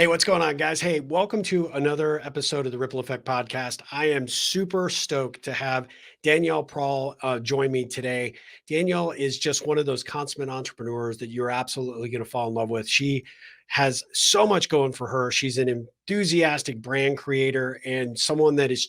Hey, what's going on, guys? Hey, welcome to another episode of the Ripple Effect podcast. I am super stoked to have Danielle Prahl join me today. Danielle is just one of those consummate entrepreneurs that you're absolutely going to fall in love with. She has so much going for her. She's an enthusiastic brand creator and someone that is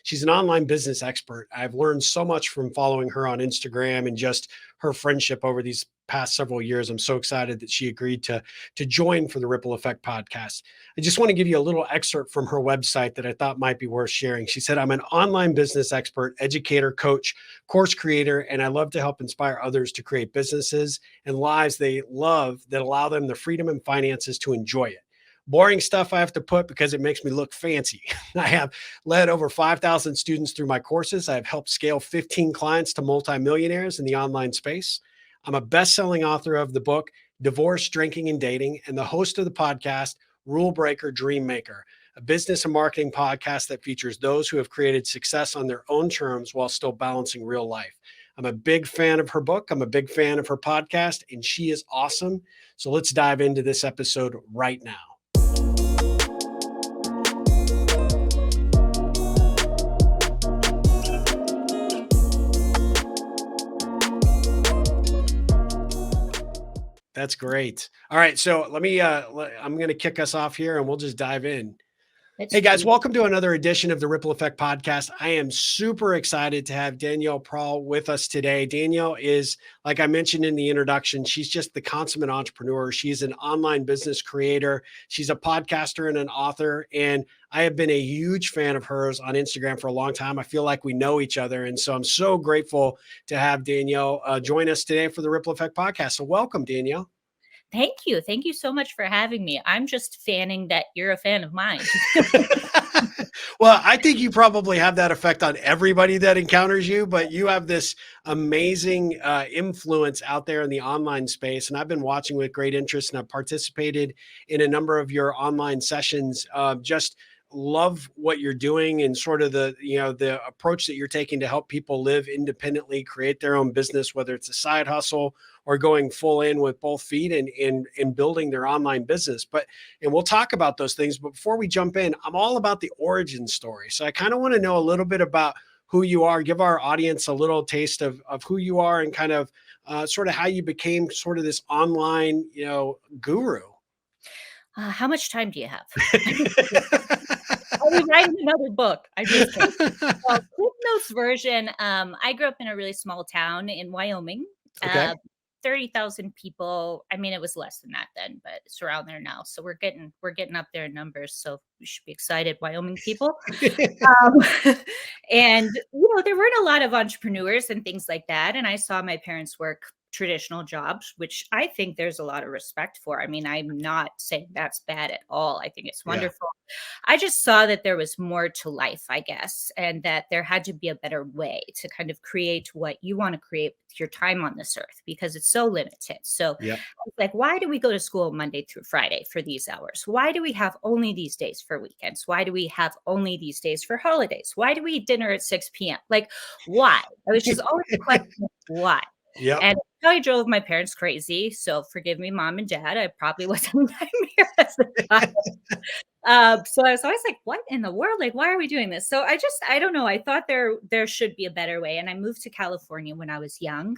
she's an online business expert. I've learned so much from following her on Instagram and just her friendship over these past several years. I'm so excited that she agreed to join for the Ripple Effect podcast. I just want to give you a little excerpt from her website that I thought might be worth sharing. She said, "I'm an online business expert, educator, coach, course creator, and I love to help inspire others to create businesses and lives they love that allow them the freedom and finances to enjoy it. Boring stuff I have to put because it makes me look fancy. I have led over 5,000 students through my courses. I have helped scale 15 clients to multimillionaires in the online space. I'm a best-selling author of the book, Divorce, Drinking, and Dating, and the host of the podcast, Rule Breaker, Dream Maker, a business and marketing podcast that features those who have created success on their own terms while still balancing real life. I'm a big fan of her book. I'm a big fan of her podcast, and she is awesome. So let's dive into this episode right now. That's great. All right. So I'm going to kick us off here and we'll just dive in. Hey guys, welcome to another edition of the Ripple Effect podcast. I am super excited to have Danielle Prahl with us today. Danielle is, like I mentioned in the introduction, she's just the consummate entrepreneur. She's an online business creator. She's a podcaster and an author. And I have been a huge fan of hers on Instagram for a long time. I feel like we know each other. And so I'm so grateful to have Danielle join us today for the Ripple Effect podcast. So welcome, Danielle. Thank you. Thank you so much for having me. I'm just fanning that you're a fan of mine. Well, I think you probably have that effect on everybody that encounters you, but you have this amazing influence out there in the online space. And I've been watching with great interest and I've participated in a number of your online sessions. Just love what you're doing and sort of the approach that you're taking to help people live independently, create their own business, whether it's a side hustle or going full in with both feet and building their online business. And we'll talk about those things. But before we jump in, I'm all about the origin story. So I kind of want to know a little bit about who you are, give our audience a little taste of who you are and kind of sort of how you became sort of this online, guru. How much time do you have? I'll be writing another book. I just kidding. Well, Cliff Notes version. I grew up in a really small town in Wyoming. Okay. 30,000 people. I mean, it was less than that then, but it's around there now. So we're getting up there in numbers. So we should be excited, Wyoming people. And there weren't a lot of entrepreneurs and things like that. And I saw my parents work traditional jobs, which I think there's a lot of respect for. I mean, I'm not saying that's bad at all. I think it's wonderful. I just saw that there was more to life, I guess, and that there had to be a better way to kind of create what you want to create with your time on this earth because it's so limited. So like, why do we go to school Monday through Friday for these hours? Why do we have only these days for weekends? Why do we have only these days for holidays? Why do we eat dinner at 6 p.m.? Like, why? I was just always questioning why. Yeah. And it probably drove my parents crazy. So forgive me, mom and dad. I probably wasn't a nightmare as a child. So I was always like, what in the world? Like, why are we doing this? So I don't know. I thought there should be a better way. And I moved to California when I was young,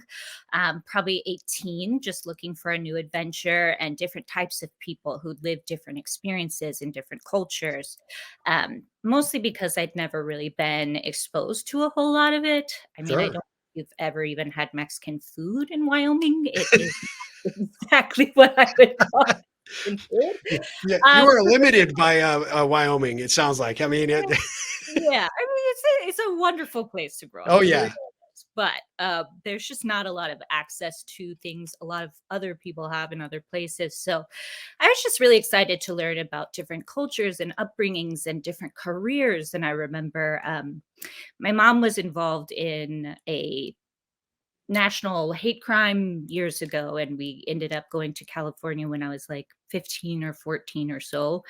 probably 18, just looking for a new adventure and different types of people who live different experiences in different cultures. Mostly because I'd never really been exposed to a whole lot of it. I mean, I don't you've ever even had Mexican food in Wyoming. It is exactly what I would call Mexican food. Yeah, you were limited by Wyoming, it sounds like. I mean, yeah, I mean, it's a wonderful place to grow up. Oh, yeah. But there's just not a lot of access to things a lot of other people have in other places. So I was just really excited to learn about different cultures and upbringings and different careers. And I remember my mom was involved in a national hate crime years ago, and we ended up going to California when I was like 15 or 14 or so,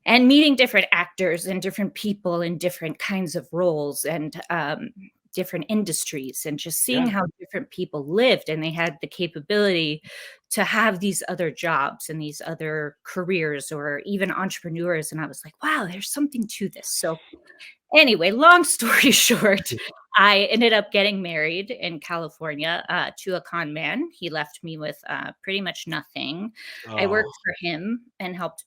and meeting different actors and different people in different kinds of roles. And different industries and just seeing Yeah. how different people lived, and they had the capability to have these other jobs and these other careers or even entrepreneurs. And I was like, wow, there's something to this. So anyway, long story short, I ended up getting married in California to a con man. He left me with pretty much nothing. I Oh, worked for him and helped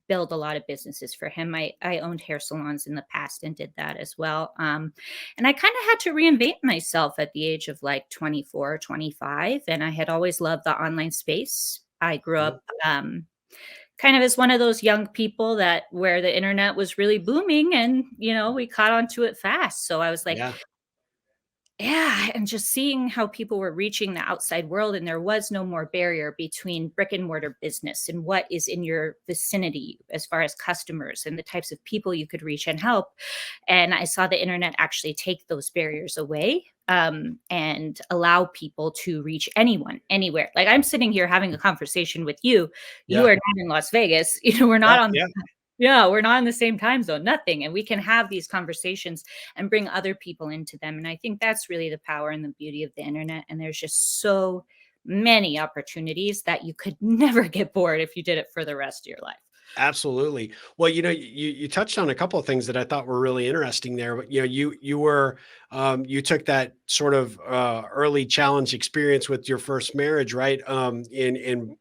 build a lot of businesses for him. I owned hair salons in the past and did that as well. And I kind of had to reinvent myself at the age of like 24, 25. And I had always loved the online space. I grew yeah. up kind of as one of those young people that where the internet was really booming, and we caught on to it fast. So I was like, Yeah. yeah, and just seeing how people were reaching the outside world, and there was no more barrier between brick and mortar business and what is in your vicinity as far as customers and the types of people you could reach and help. And I saw the internet actually take those barriers away, and allow people to reach anyone, anywhere. Like I'm sitting here having a conversation with you. You Yeah. are not in Las Vegas. We're Yeah. not on Yeah. yeah, we're not in the same time zone, nothing. And we can have these conversations and bring other people into them. And I think that's really the power and the beauty of the internet. And there's just so many opportunities that you could never get bored if you did it for the rest of your life. Absolutely. Well, you touched on a couple of things that I thought were really interesting there. But you took that sort of early challenge experience with your first marriage, right? And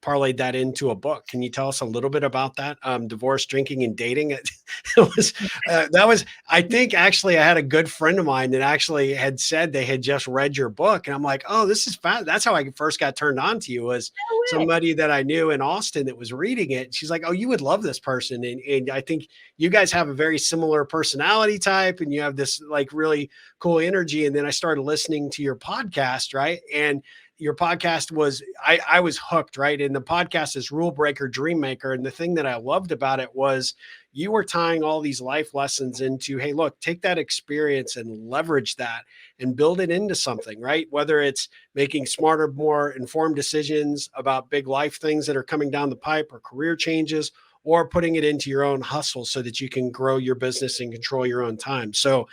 parlayed that into a book. Can you tell us a little bit about that? Divorce, drinking, and dating. It was that was. I think actually I had a good friend of mine that actually had said they had just read your book, and I'm like, oh, this is fun. That's how I first got turned on to you. Was No way. somebody that I knew in Austin that was reading it. She's like, "Oh, you would love this person," and I think you guys have a very similar personality type, and you have this like really cool energy. And then I started listening to your podcast, right? And your podcast was I was hooked, right? And the podcast is Rule Breaker, Dream Maker, and the thing that I loved about it was you were tying all these life lessons into, hey, look, take that experience and leverage that and build it into something, right? Whether it's making smarter, more informed decisions about big life things that are coming down the pipe or career changes, or putting it into your own hustle so that you can grow your business and control your own time. So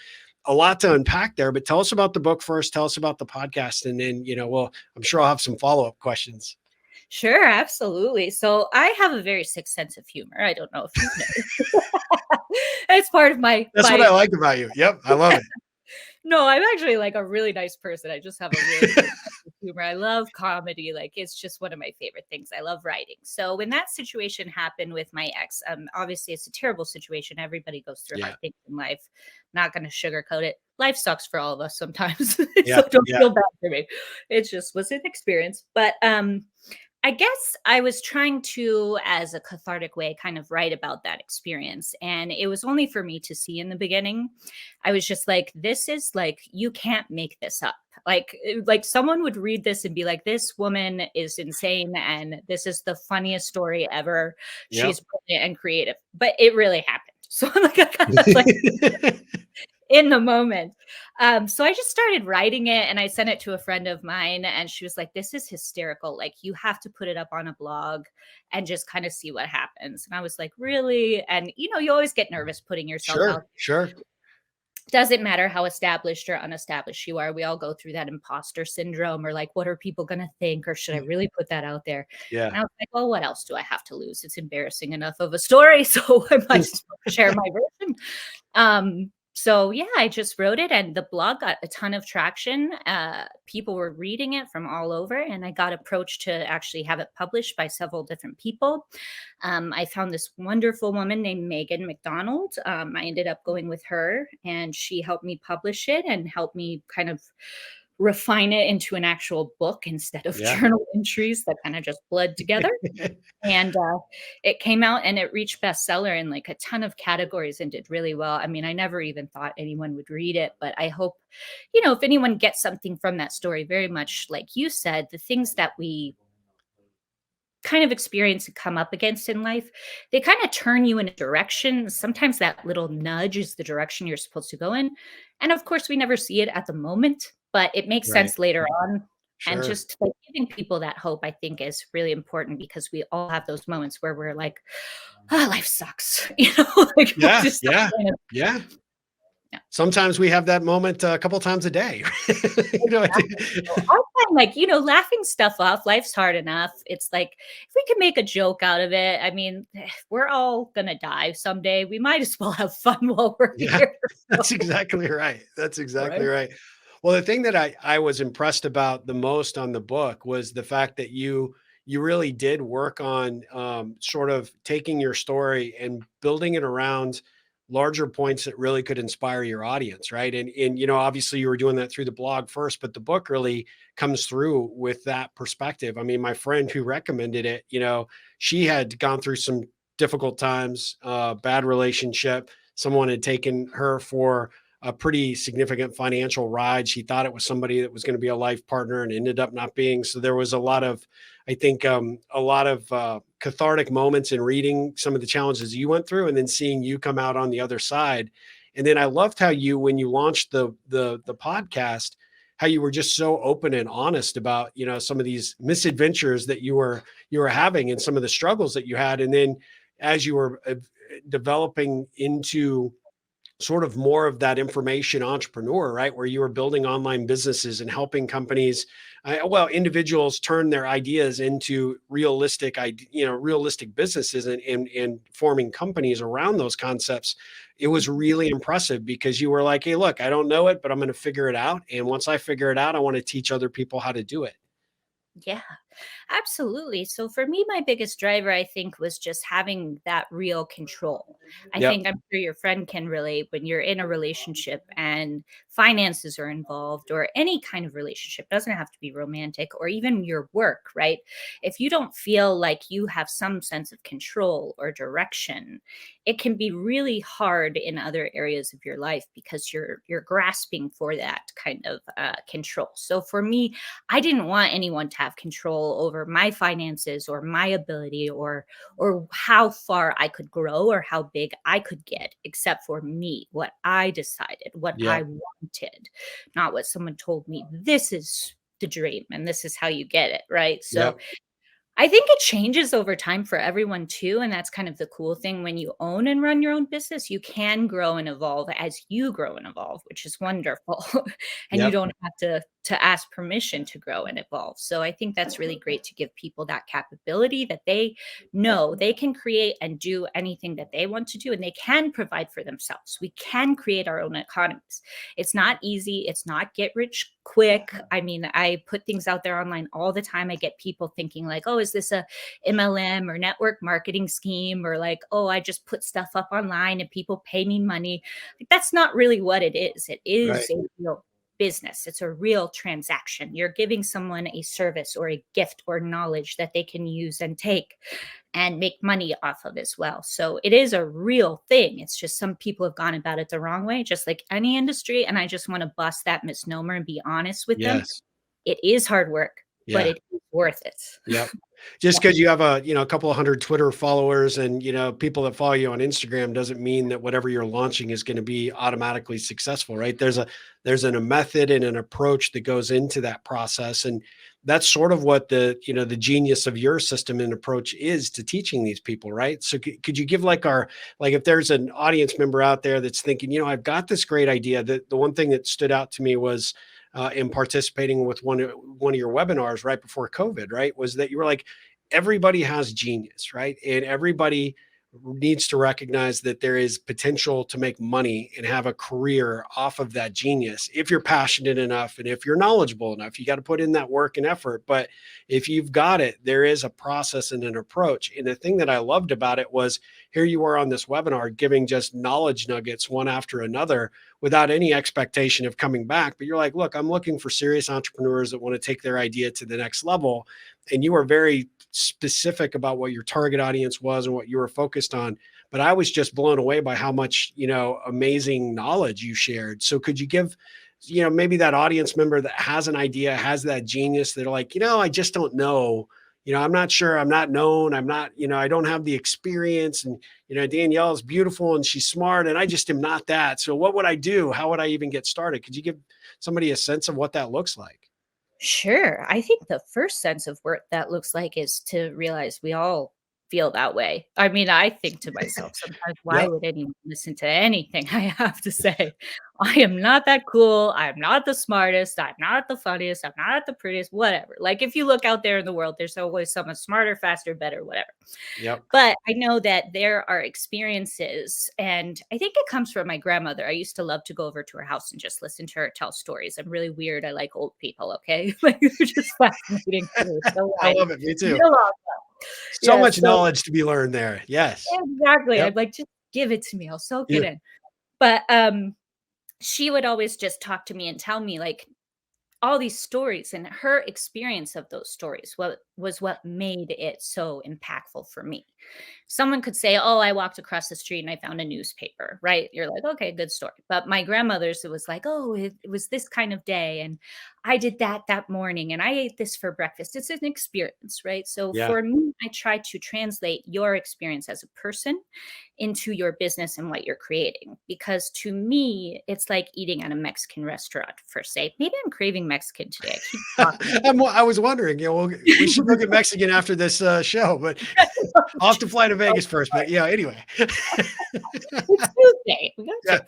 a lot to unpack there, but tell us about the book first. Tell us about the podcast. And then, well, I'm sure I'll have some follow-up questions. Sure, absolutely. So I have a very sick sense of humor. I don't know if you've noticed. It's part of my That's what I like about you. Yep. I love it. No, I'm actually like a really nice person. I just have a really good sense of humor. I love comedy. Like it's just one of my favorite things. I love writing. So when that situation happened with my ex, obviously it's a terrible situation. Everybody goes through hard Yeah. things in life. Not going to sugarcoat it. Life sucks for all of us sometimes. Yeah. So don't Yeah. feel bad for me. It just was an experience. But I guess I was trying to, as a cathartic way, kind of write about that experience. And it was only for me to see in the beginning. I was just like, this is like, you can't make this up. Like someone would read this and be like, this woman is insane. And this is the funniest story ever. Yep. She's brilliant and creative. But it really happened. So like, I kind of like in the moment. So I just started writing it and I sent it to a friend of mine, and she was like, this is hysterical. Like, you have to put it up on a blog and just kind of see what happens. And I was like, really? And you always get nervous putting yourself out. Sure. Sure. Doesn't matter how established or unestablished you are. We all go through that imposter syndrome, or like, what are people going to think? Or should I really put that out there? Yeah. And I was like, well, what else do I have to lose? It's embarrassing enough of a story. So I might as well share my version. So yeah, I just wrote it, and the blog got a ton of traction. People were reading it from all over, and I got approached to actually have it published by several different people. I found this wonderful woman named Megan McDonald. I ended up going with her, and she helped me publish it and helped me kind of refine it into an actual book instead of Yeah. journal entries that kind of just bled together. And it came out and it reached bestseller in like a ton of categories and did really well. I mean, I never even thought anyone would read it, but I hope, if anyone gets something from that story, very much like you said, the things that we kind of experience and come up against in life, they kind of turn you in a direction. Sometimes that little nudge is the direction you're supposed to go in. And of course, we never see it at the moment, but it makes Right. sense later on. And Sure. just like giving people that hope, I think, is really important, because we all have those moments where we're like, oh, life sucks. Like we're Yeah. just Yeah. kind of, Yeah. yeah. sometimes we have that moment a couple times a day. You know, I think So I find like, laughing stuff off, life's hard enough. It's like if we can make a joke out of it, I mean, we're all gonna die someday. We might as well have fun while we're yeah, here. that's exactly right. That's exactly Right. right. Well, the thing that I was impressed about the most on the book was the fact that you really did work on sort of taking your story and building it around larger points that really could inspire your audience, right? And obviously you were doing that through the blog first, but the book really comes through with that perspective. I mean, my friend who recommended it, she had gone through some difficult times, bad relationship. Someone had taken her for a pretty significant financial ride. She thought it was somebody that was going to be a life partner and ended up not being. So there was a lot of, I think, a lot of cathartic moments in reading some of the challenges you went through, and then seeing you come out on the other side. And then I loved how you, when you launched the podcast, how you were just so open and honest about some of these misadventures that you were having and some of the struggles that you had. And then as you were developing into sort of more of that information entrepreneur, right? Where you were building online businesses and helping companies, well, individuals turn their ideas into realistic businesses, and forming companies around those concepts. It was really impressive because you were like, hey, look, I don't know it, but I'm going to figure it out. And once I figure it out, I want to teach other people how to do it. Yeah. Absolutely. So for me, my biggest driver, I think, was just having that real control. I Yep. think I'm sure your friend can relate when you're in a relationship and finances are involved, or any kind of relationship, doesn't have to be romantic, or even your work, right? If you don't feel like you have some sense of control or direction, it can be really hard in other areas of your life because you're grasping for that kind of control. So for me, I didn't want anyone to have control over my finances or my ability, or how far I could grow or how big I could get, except for me, what I decided, what I Yep. wanted, not what someone told me. This is the dream and this is how you get it, right? So Yep. I think it changes over time for everyone too, and that's kind of the cool thing. When you own and run your own business, you can grow and evolve as you grow and evolve, which is wonderful. And you Yep. don't have to ask permission to grow and evolve. So I think that's really great to give people that capability, that they know they can create and do anything that they want to do, and they can provide for themselves. We can create our own economies. It's not easy. It's not get rich quick. I mean, I put things out there online all the time. I get people thinking like, "Oh, is this a MLM or network marketing scheme?" Or like, "Oh, I just put stuff up online and people pay me money." Like, that's not really what it is. It Right. is a real business. It's a real transaction. You're giving someone a service or a gift or knowledge that they can use and take and make money off of as well. So it is a real thing. It's just some people have gone about it the wrong way, just like any industry. And I just want to bust that misnomer and be honest with them. Yes. It is hard work, but Yeah. it is worth it. Yep. Just because you have a couple of hundred Twitter followers and, people that follow you on Instagram doesn't mean that whatever you're launching is going to be automatically successful, right? There's a method and an approach that goes into that process. And that's sort of what the genius of your system and approach is to teaching these people, right? So could you give like if there's an audience member out there that's thinking, I've got this great idea. The one thing that stood out to me was in participating with one of your webinars right before COVID, right? Was that you were like, everybody has genius, right? And everybody needs to recognize that there is potential to make money and have a career off of that genius if you're passionate enough and if you're knowledgeable enough. You got to put in that work and effort, but if you've got it, there is a process and an approach. And the thing that I loved about it was, here you were on this webinar giving just knowledge nuggets one after another without any expectation of coming back. But you're like, look, I'm looking for serious entrepreneurs that want to take their idea to the next level. And you were very specific about what your target audience was and what you were focused on. But I was just blown away by how much, amazing knowledge you shared. So could you give, maybe that audience member that has an idea, has that genius, they're like, I just don't know. I'm not sure. I'm not known. I'm not, I don't have the experience. And, Danielle is beautiful and she's smart and I just am not that. So what would I do? How would I even get started? Could you give somebody a sense of what that looks like? Sure. I think the first sense of what that looks like is to realize we all feel that way. I mean, I think to myself sometimes, why Yep. would anyone listen to anything I have to say? I am not that cool. I'm not the smartest. I'm not the funniest. I'm not the prettiest, whatever. Like if you look out there in the world, there's always someone smarter, faster, better, whatever. Yep. But I know that there are experiences, and I think it comes from my grandmother. I used to love to go over to her house and just listen to her tell stories. I'm really weird. I like old people, okay? Like they're just fascinating to me. So I I love it. Me too. get along. So Yeah, much so knowledge to be learned there. Yes. exactly. Yep. I'd like, just give it to me. I'll soak it Yeah. in. But she would always just talk to me and tell me like all these stories, and her experience of those stories what made it so impactful for me. Someone could say, "Oh, I walked across the street and I found a newspaper," right? You're like, "Okay, good story." But my grandmother's, it was like, "Oh, it was this kind of day, and I did that morning, and I ate this for breakfast." It's an experience, right? So Yeah. for me, I try to translate your experience as a person into your business and what you're creating. Because to me, it's like eating at a Mexican restaurant, for say. Maybe I'm craving Mexican today. I keep talking. I was wondering, we should go get Mexican after this show, but I'll have to fly to Vegas first. But yeah, anyway. It's Tuesday. We got Yeah. to.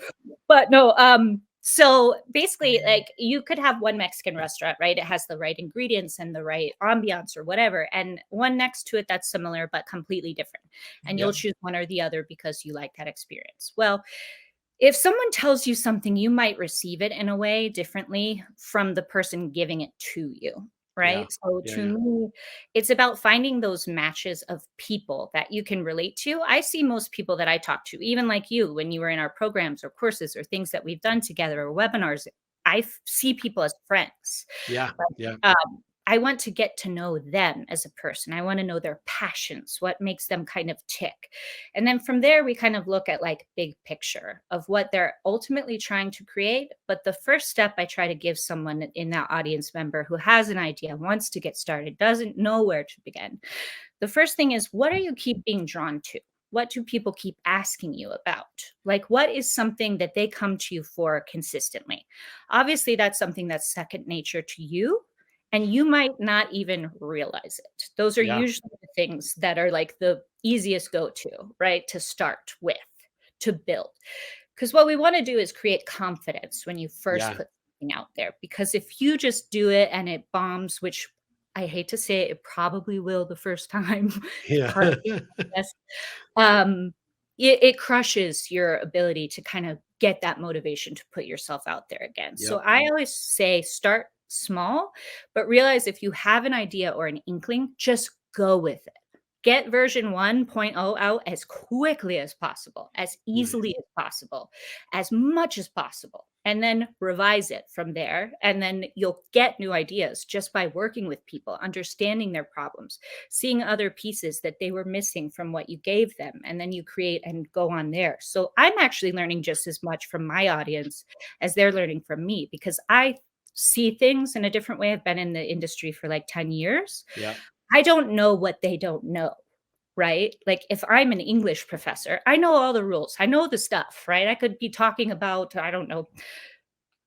But no, so basically, like you could have one Mexican restaurant, right? It has the right ingredients and the right ambiance or whatever, and one next to it that's similar but completely different. And Yeah. you'll choose one or the other because you like that experience. Well, if someone tells you something, you might receive it in a way differently from the person giving it to you, Yeah. right? So Yeah. to Yeah. me, it's about finding those matches of people that you can relate to. I see most people that I talk to, even like you, when you were in our programs or courses or things that we've done together or webinars, see people as friends. Yeah. Like, Yeah. I want to get to know them as a person. I want to know their passions, what makes them kind of tick. And then from there, we kind of look at like big picture of what they're ultimately trying to create. But the first step I try to give someone in that audience member who has an idea, wants to get started, doesn't know where to begin. The first thing is, what are you keep being drawn to? What do people keep asking you about? Like, what is something that they come to you for consistently? Obviously, that's something that's second nature to you, and you might not even realize it. Those are Yeah. usually the things that are like the easiest go to, right? To start with, to build. Because what we want to do is create confidence when you first Yeah. put something out there. Because if you just do it and it bombs, which I hate to say it, it probably will the first time. It's Yeah. part of the process. Um, it crushes your ability to kind of get that motivation to put yourself out there again. So Yep. I always say start small, but realize if you have an idea or an inkling, just go with it. Get version 1.0 out as quickly as possible, as Nice. easily as possible, as much as possible, and then revise it from there. And then you'll get new ideas just by working with people, understanding their problems, seeing other pieces that they were missing from what you gave them. And then you create and go on there. So I'm actually learning just as much from my audience as they're learning from me because I see things in a different way. I've been in the industry for like 10 years. Yeah. I don't know what they don't know, right? Like if I'm an English professor, I know all the rules. I know the stuff, right? I could be talking about, I don't know,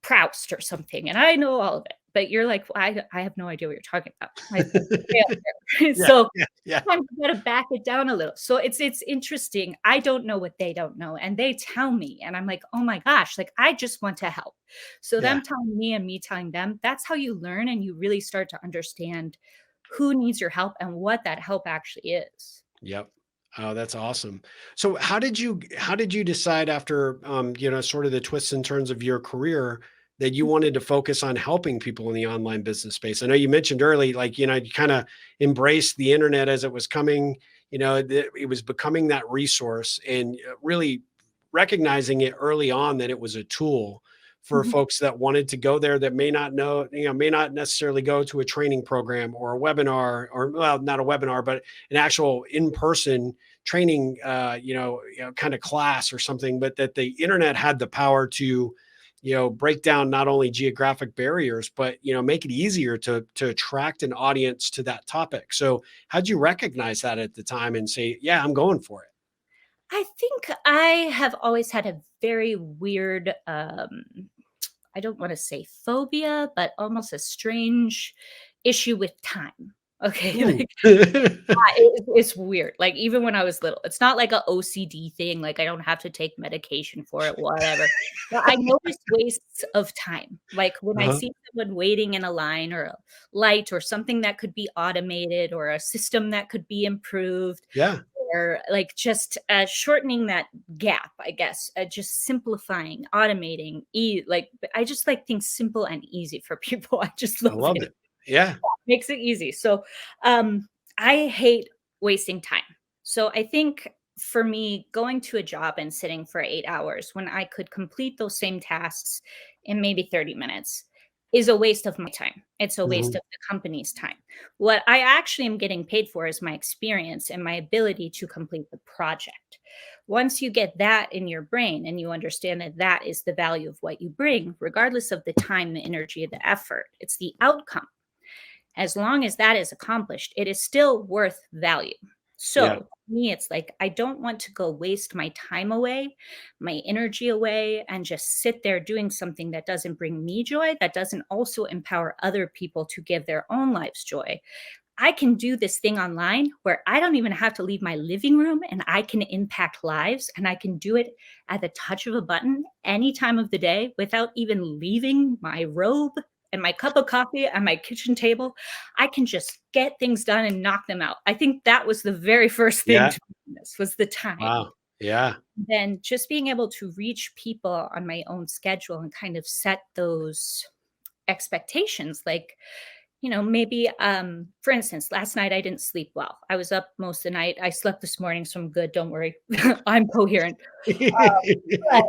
Proust or something, and I know all of it. But you're like, "Well, I have no idea what you're talking about." Like, yeah. Yeah. So Yeah. Yeah. sometimes you gotta back it down a little. So it's interesting. I don't know what they don't know, and they tell me, and I'm like, "Oh my gosh," like, I just want to help. So Yeah. them telling me and me telling them, that's how you learn and you really start to understand who needs your help and what that help actually is. Yep. Oh, that's awesome. So how did you decide after sort of the twists and turns of your career that you wanted to focus on helping people in the online business space? I know you mentioned early, like, you kind of embraced the internet as it was coming, it was becoming that resource and really recognizing it early on that it was a tool for Mhm. folks that wanted to go there that may not know, may not necessarily go to a training program or a webinar or, well, not a webinar, but an actual in-person training, kind of class or something, but that the internet had the power to, break down not only geographic barriers, but, make it easier to attract an audience to that topic. So how'd you recognize that at the time and say, yeah, I'm going for it? I think I have always had a very weird, I don't wanna say phobia, but almost a strange issue with time. Okay, Mm. like, it's weird, like, even when I was little, it's not like a OCD thing, like, I don't have to take medication for it, whatever, but I notice wastes of time, like, when I Uh-huh. see someone waiting in a line or a light or something that could be automated or a system that could be improved Yeah, or, like, just, shortening that gap, I guess, just simplifying, automating, I just like things simple and easy for people, I just I love love it. it. Yeah. Makes it easy. So, I hate wasting time. So I think for me, going to a job and sitting for 8 hours when I could complete those same tasks in maybe 30 minutes is a waste of my time. It's a waste Mhm. of the company's time. What I actually am getting paid for is my experience and my ability to complete the project. Once you get that in your brain and you understand that that is the value of what you bring, regardless of the time, the energy, the effort, it's the outcome. As long as that is accomplished, it is still worth value. Yeah. So, for me, it's like I don't want to go waste my time away, my energy away, and just sit there doing something that doesn't bring me joy, that doesn't also empower other people to give their own lives joy. I can do this thing online where I don't even have to leave my living room and I can impact lives and I can do it at the touch of a button any time of the day without even leaving my robe and my cup of coffee and my kitchen table. I can just get things done and knock them out. I think that was the very first thing Yeah. to this was the time. Wow. Yeah. Then just being able to reach people on my own schedule and kind of set those expectations like maybe, for instance, last night I didn't sleep well. I was up most of the night. I slept this morning, so I'm good. Don't worry. I'm coherent. But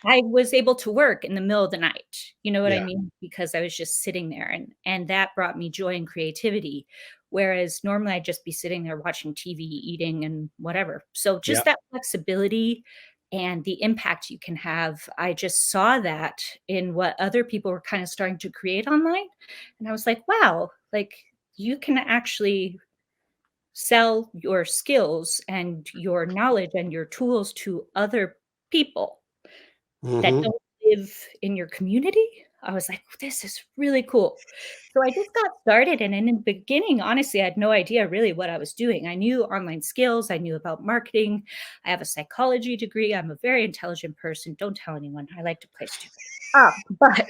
I was able to work in the middle of the night. You know what I Yeah. mean? Because I was just sitting there and that brought me joy and creativity. Whereas normally I'd just be sitting there watching TV, eating and whatever. So Yeah. just that flexibility and the impact you can have, I just saw that in what other people were kind of starting to create online. And I was like, wow, like you can actually sell your skills and your knowledge and your tools to other people that Mhm. don't live in your community? I was like, "This is really cool." So I just got started, and in the beginning, honestly, I had no idea really what I was doing. I knew online skills, I knew about marketing, I have a psychology degree, I'm a very intelligent person, don't tell anyone, I like to play stupid. But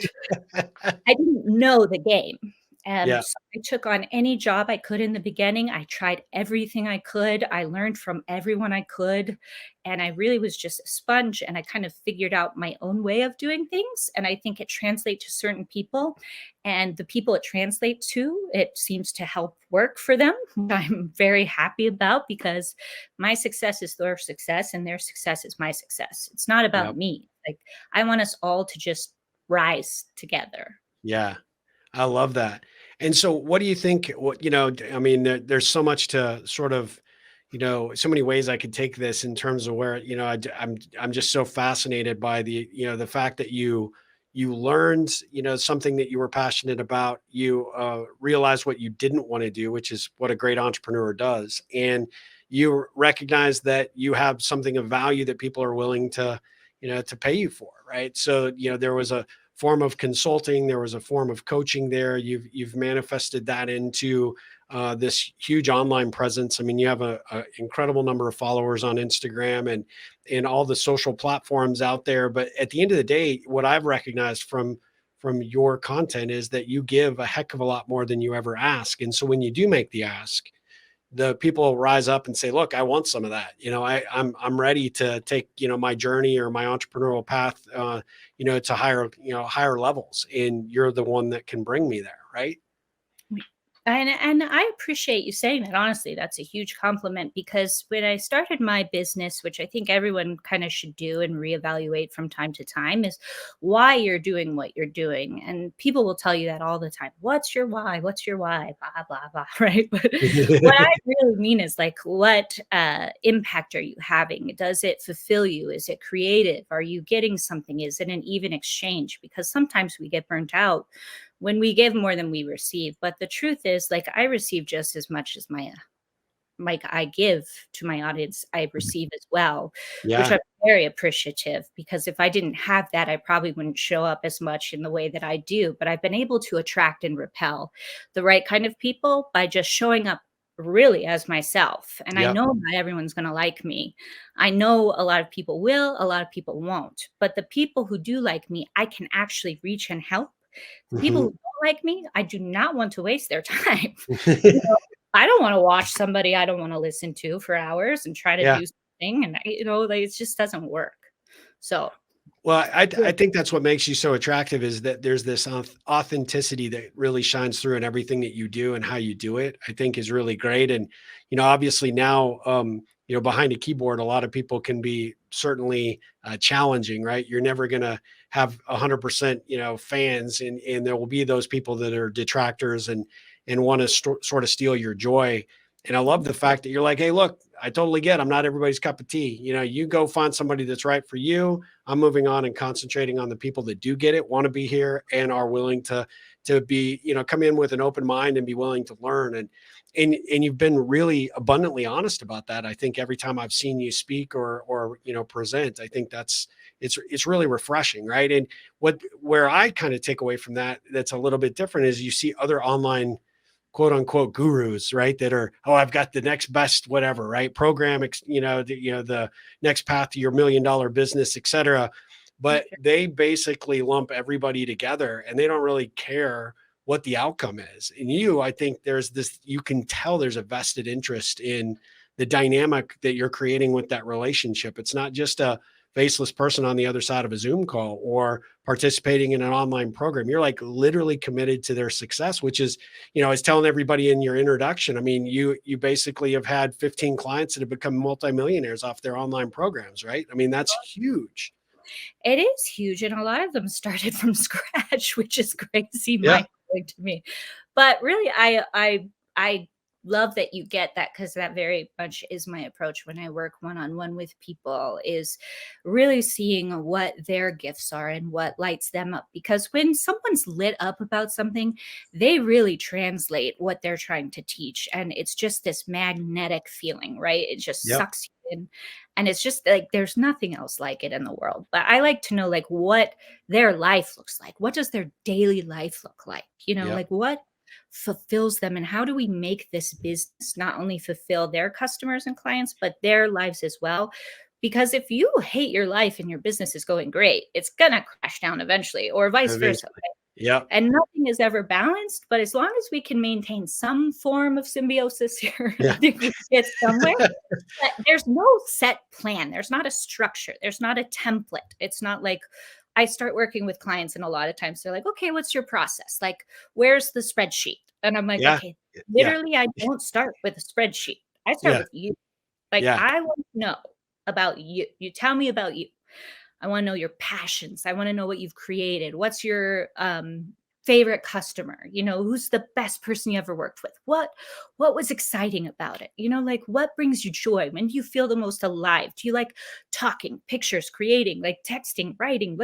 I didn't know the game. Yeah. So I took on any job I could in the beginning. I tried everything I could. I learned from everyone I could. And I really was just a sponge and I kind of figured out my own way of doing things. And I think it translates to certain people. And the people it translates to, it seems to help work for them, which I'm very happy about because my success is their success and their success is my success. It's not about Yep. me. Like, I want us all to just rise together. Yeah. I love that. And so what do you think what I mean, there's so much to sort of, so many ways I could take this in terms of where, I'm just so fascinated by the fact that you learned, something that you were passionate about, you realized what you didn't want to do, which is what a great entrepreneur does. And you recognize that you have something of value that people are willing to pay you for, right? So, there was a form of consulting, there was a form of coaching there. You've manifested that into this huge online presence. I mean, you have a incredible number of followers on Instagram and all the social platforms out there. But at the end of the day, what I've recognized from your content is that you give a heck of a lot more than you ever ask. And so when you do make the ask, the people rise up and say, "Look, I want some of that. I'm ready to take my journey or my entrepreneurial path, to higher levels, and you're the one that can bring me there." Right? And I appreciate you saying that, honestly, that's a huge compliment because when I started my business, which I think everyone kind of should do and reevaluate from time to time, is why you're doing what you're doing. And people will tell you that all the time. What's your why? What's your why? Blah, blah, blah. Right. But what I really mean is like, what impact are you having? Does it fulfill you? Is it creative? Are you getting something? Is it an even exchange? Because sometimes we get burnt out when we give more than we receive. But the truth is, like, I receive just as much as my like I give to my audience, I receive as well, which Yeah. I'm very appreciative, because if I didn't have that, I probably wouldn't show up as much in the way that I do. But I've been able to attract and repel the right kind of people by just showing up really as myself. And I Yep. know not everyone's going to like me. I know a lot of people will, a lot of people won't. But the people who do like me, I can actually reach and help. The people Mhm. who don't like me, I do not want to waste their time. You know, I don't want to watch somebody I don't want to listen to for hours and try to Yeah. do something. And, like, it just doesn't work. So, Well, yeah. I think that's what makes you so attractive is that there's this authenticity that really shines through in everything that you do and how you do it. I think is really great. And obviously now, behind a keyboard, a lot of people can be certainly challenging, right? You're never going to have 100%, fans, and there will be those people that are detractors and want to sort of steal your joy. And I love the fact that you're like, hey, look, I totally get. I'm not everybody's cup of tea. You go find somebody that's right for you. I'm moving on and concentrating on the people that do get it, want to be here, and are willing to be, come in with an open mind and be willing to learn. And you've been really abundantly honest about that. I think every time I've seen you speak or present, I think it's really refreshing, right? And where I kind of take away from that's a little bit different is you see other online quote unquote gurus, right? That are, oh, I've got the next best whatever, right? Program, the next path to your $1 million business, et cetera. But they basically lump everybody together and they don't really care what the outcome is. And I think you can tell there's a vested interest in the dynamic that you're creating with that relationship. It's not just a faceless person on the other side of a Zoom call or participating in an online program. You're like literally committed to their success, which is, I was telling everybody in your introduction, I mean, you basically have had 15 clients that have become multimillionaires off their online programs, right? I mean, that's huge. It is huge, and a lot of them started from scratch, which is crazy Yeah. mind-blowing to me. But really, I love that you get that, because that very much is my approach when I work one-on-one with people, is really seeing what their gifts are and what lights them up. Because when someone's lit up about something, they really translate what they're trying to teach, and it's just this magnetic feeling, right? It just Yep. sucks you in. And it's just like there's nothing else like it in the world. But I like to know, like, what their life looks like. What does their daily life look like? Yep. Like, what fulfills them, and how do we make this business not only fulfill their customers and clients, but their lives as well? Because if you hate your life and your business is going great, it's gonna crash down eventually, or vice versa. Eventually. Yep. And nothing is ever balanced, but as long as we can maintain some form of symbiosis here, I Yeah. think we get somewhere. But there's no set plan. There's not a structure. There's not a template. It's not like I start working with clients, and a lot of times they're like, okay, what's your process? Like, where's the spreadsheet? And I'm like, Yeah. okay, Yeah. literally, I don't start with a spreadsheet. I start Yeah. with you. Like, Yeah. I want to know about you. You tell me about you. I want to know your passions. I want to know what you've created. What's your favorite customer? Who's the best person you ever worked with? What was exciting about it? Like, what brings you joy? When do you feel the most alive? Do you like talking, pictures, creating, like texting, writing?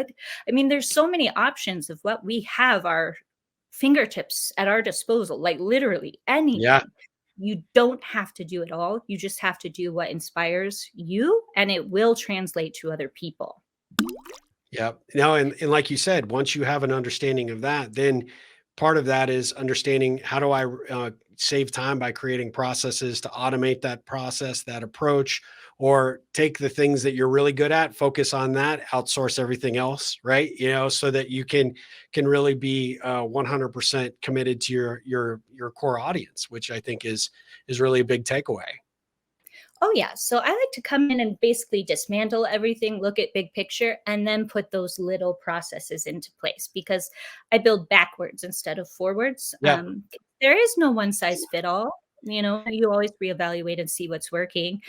There's so many options of what we have our fingertips at our disposal, like literally Yeah. anything. You don't have to do it all. You just have to do what inspires you, and it will translate to other people. Yeah. Now, and like you said, once you have an understanding of that, then part of that is understanding how do I save time by creating processes to automate that process, that approach, or take the things that you're really good at, focus on that, outsource everything else, right? So that you can really be 100% committed to your core audience, which I think is really a big takeaway. Oh, yeah. So I like to come in and basically dismantle everything, look at big picture, and then put those little processes into place, because I build backwards instead of forwards. Yeah. There is no one size fit all. You always reevaluate and see what's working.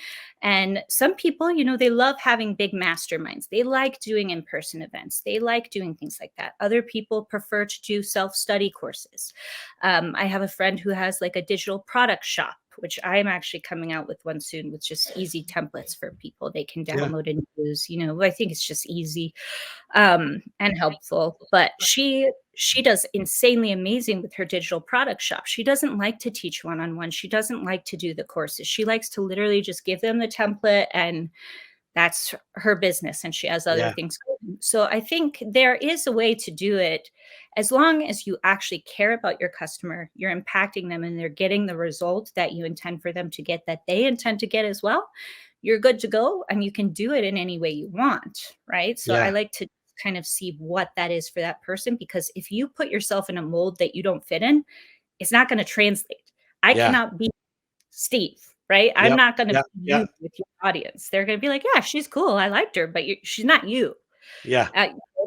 And some people, they love having big masterminds. They like doing in person events. They like doing things like that. Other people prefer to do self study courses. I have a friend who has like a digital product shop, which I'm actually coming out with one soon, with just easy templates for people they can Yeah. download and use. I think it's just easy and helpful. But she does insanely amazing with her digital product shop. She doesn't like to teach one-on-one. She doesn't like to do the courses. She likes to literally just give them the template and That's her business, and she has other Yeah. things going. So I think there is a way to do it as long as you actually care about your customer, you're impacting them, and they're getting the result that you intend for them to get, that they intend to get as well. You're good to go, and you can do it in any way you want, right? So I Yeah. like to kind of see what that is for that person, because if you put yourself in a mold that you don't fit in, it's not going to translate. I Yeah. cannot be Steve, right? I'm Yep. not gonna Yep. be you Yep. with your audience. They're gonna be like, "Yeah, she's cool. I liked her," but she's not you. Yeah.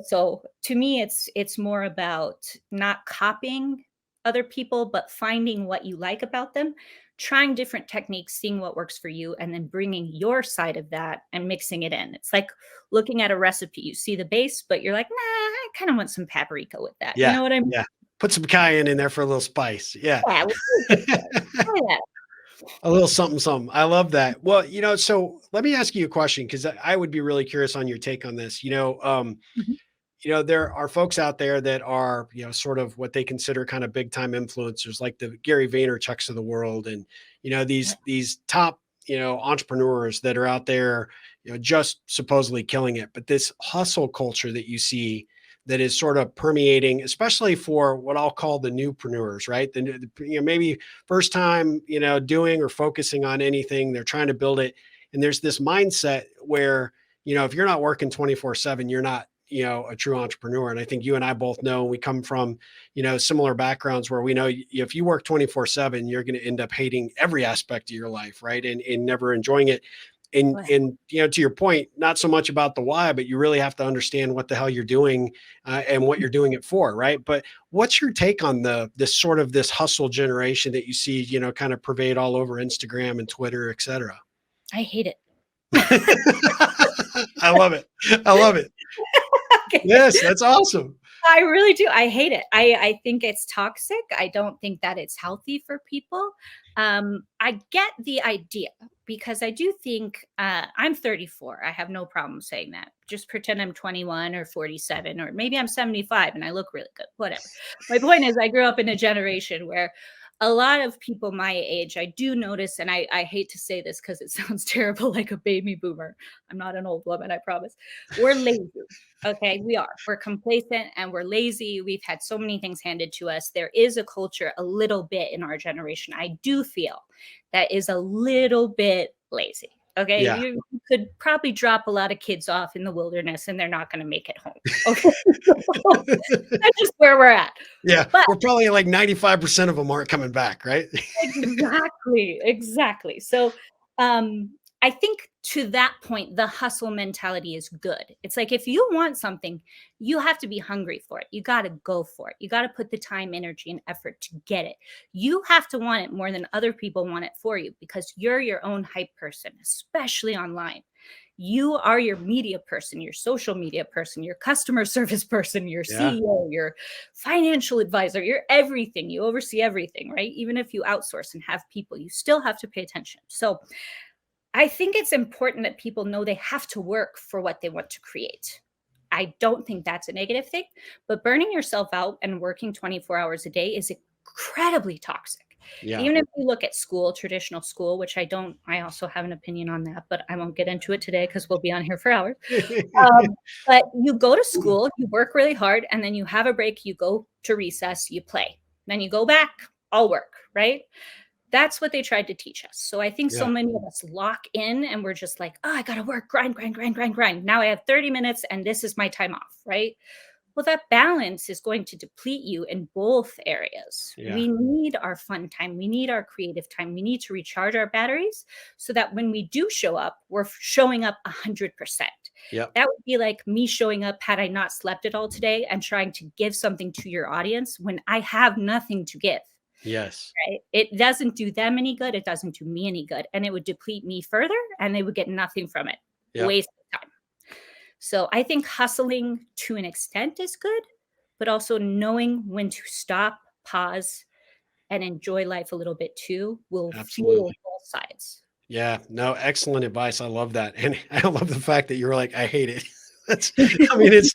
So to me, it's more about not copying other people, but finding what you like about them, trying different techniques, seeing what works for you, and then bringing your side of that and mixing it in. It's like looking at a recipe. You see the base, but you're like, "Nah, I kind of want some paprika with that." You Yeah. know what I mean? Yeah. Put some cayenne in there for a little spice. Yeah. Yeah, let's do it this way. Try that. A little something, something. I love that. Well, so let me ask you a question because I would be really curious on your take on this. Mhm. There are folks out there that are, sort of what they consider kind of big time influencers, like the Gary Vaynerchuk's of the world, and Yeah. these top entrepreneurs that are out there, just supposedly killing it. But this hustle culture that you see that is sort of permeating, especially for what I'll call the newpreneurs, right? Maybe first time doing or focusing on anything, they're trying to build it, and there's this mindset where if you're not working 24/7, you're not a true entrepreneur. And I think you and I both know we come from similar backgrounds where we know if you work 24/7, you're going to end up hating every aspect of your life, right? And never enjoying it. and Right. and to your point, not so much about the why, but you really have to understand what the hell you're doing, and what you're doing it for, right? But what's your take on this hustle generation that you see kind of pervade all over Instagram and Twitter, et cetera? I hate it. I love it. I love it. Okay. Yes, that's awesome. I really do. I hate it. I think it's toxic. I don't think that it's healthy for people. I get the idea because I do think I'm 34. I have no problem saying that. Just pretend I'm 21 or 47, or maybe I'm 75 and I look really good. Whatever. My point is, I grew up in a generation where a lot of people my age, I do notice, and I hate to say this because it sounds terrible, like a baby boomer. I'm not an old woman, I promise. We're lazy. Okay, we are. We're complacent and we're lazy. We've had so many things handed to us. There is a culture a little bit in our generation, I do feel, that is a little bit lazy. Okay, Yeah. you could probably drop a lot of kids off in the wilderness and they're not going to make it home. Okay, that's just where we're at. Yeah, But we're probably like 95% of them aren't coming back, right? exactly, exactly. So, I think to that point, the hustle mentality is good. It's like if you want something, you have to be hungry for it. You got to go for it. You got to put the time, energy, and effort to get it. You have to want it more than other people want it for you because you're your own hype person, especially online. You are your media person, your social media person, your customer service person, your Yeah, CEO, your financial advisor, you're everything. You oversee everything, right? Even if you outsource and have people, you still have to pay attention. So I think it's important that people know they have to work for what they want to create. I don't think that's a negative thing, but burning yourself out and working 24 hours a day is incredibly toxic. yeah. Even if you look at school, traditional school, which I don't, I also have an opinion on that, but I won't get into it today because we'll be on here for hours. But you go to school, you work really hard, and then you have a break, you go to recess, you play. Then you go back, all work, right? That's what they tried to teach us. So I think so Yeah, many of us lock in and we're just like, oh, I got to work, grind, grind, grind, grind, grind. Now I have 30 minutes and this is my time off, right? Well, that balance is going to deplete you in both areas. yeah, We need our fun time. We need our creative time. We need to recharge our batteries so that when we do show up, we're showing up 100%. yep, That would be like me showing up had I not slept at all today and trying to give something to your audience when I have nothing to give. yes, Right? It doesn't do them any good. It doesn't do me any good. And it would deplete me further and they would get nothing from it. yep, Waste of time. So I think hustling to an extent is good, but also knowing when to stop, pause, and enjoy life a little bit too will fuel absolutely. both sides. Yeah, no, excellent advice. I love that, and I love the fact that you're like, I hate it. That's, I mean, it's,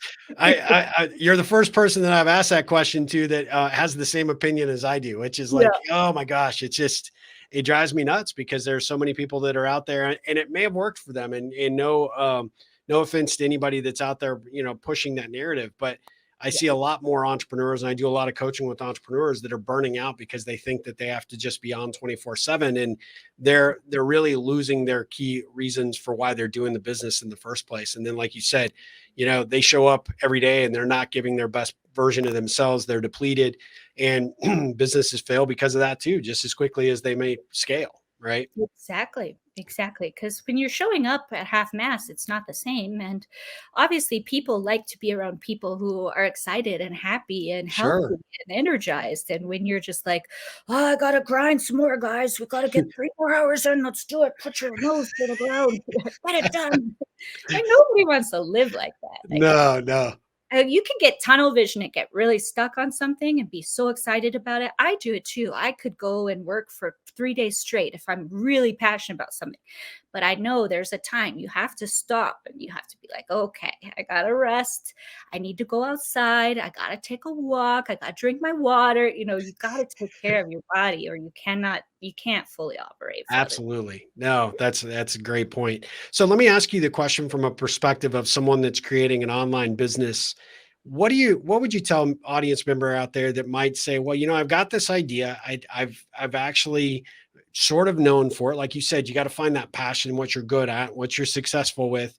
you're the first person that I've asked that question to that has the same opinion as I do, which is Yeah. like, oh my gosh, it's just, it drives me nuts because there's so many people that are out there, and it may have worked for them. And no offense to anybody that's out there, pushing that narrative, but I Yeah. see a lot more entrepreneurs, and I do a lot of coaching with entrepreneurs that are burning out because they think that they have to just be on 24/7, and they're really losing their key reasons for why they're doing the business in the first place. And then, like you said, they show up every day and they're not giving their best version of themselves. They're depleted, and businesses fail because of that too, just as quickly as they may scale, right? Exactly. Exactly. Because when you're showing up at half mast, it's not the same. And obviously, people like to be around people who are excited and happy and healthy Sure. and energized. And when you're just like, oh, I got to grind some more, guys. We got to get 3 more hours in. Let's do it. Put your nose to the ground. Get it done. And nobody wants to live like that. Like, No, no. you can get tunnel vision and get really stuck on something and be so excited about it. I do it too. I could go and work for 3 days straight if I'm really passionate about something. But I know there's a time you have to stop and you have to be like, okay, I got to rest. I need to go outside. I got to take a walk. I got to drink my water. You got to take care of your body or you can't fully operate for other. Absolutely. No, that's a great point. So let me ask you the question from a perspective of someone that's creating an online business. What would you tell an audience member out there that might say, well, I've got this idea. I've actually sort of known for it. Like you said, you got to find that passion, what you're good at, what you're successful with.